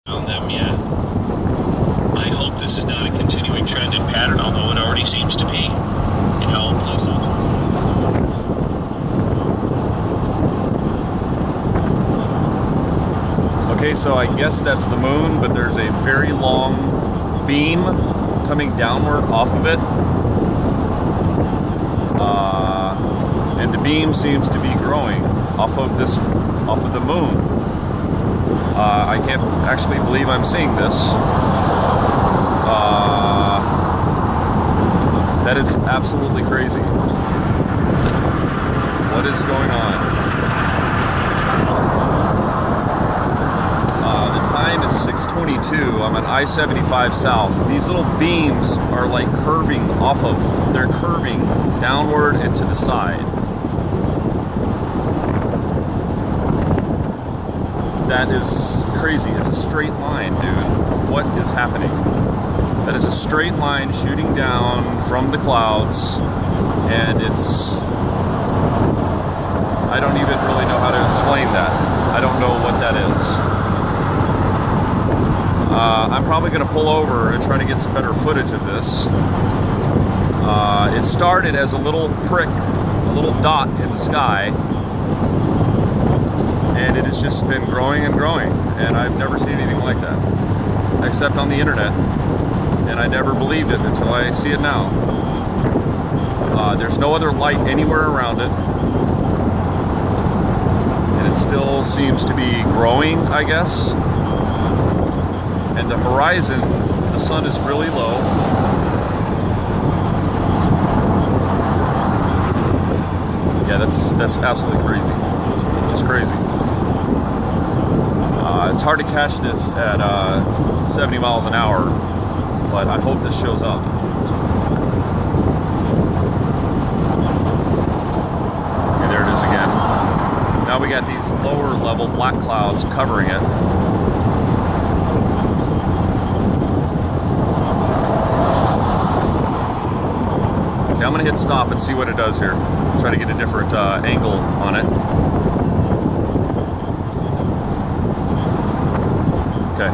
Found them yet. I hope this is not a continuing trend and pattern, although it already seems to be in Helen places. Okay, so I guess that's the moon, but there's a very long beam coming downward off of it. And the beam seems to be growing off of the moon. I can't actually believe I'm seeing this. That is absolutely crazy. What is going on? The time is 6:22. I'm on I-75 South. These little beams are like curving off of, they're curving downward and to the side. That is crazy. It's a straight line, dude. What is happening? That is a straight line shooting down from the clouds, and it's... I don't even really know how to explain that. I don't know what that is. I'm probably going to pull over and try to get some better footage of this. It started as a little prick, a little dot in the sky, and it has just been growing and growing, and I've never seen anything like that, except on the internet, and I never believed it until I see it now. There's no other light anywhere around it, and it still seems to be growing, I guess. And the horizon, the sun is really low. Yeah, that's absolutely crazy. Just crazy. It's hard to catch this at 70 miles an hour, but I hope this shows up. Okay, there it is again. Now we got these lower level black clouds covering it. Okay, I'm gonna hit stop and see what it does here. Try to get a different angle on it. Okay.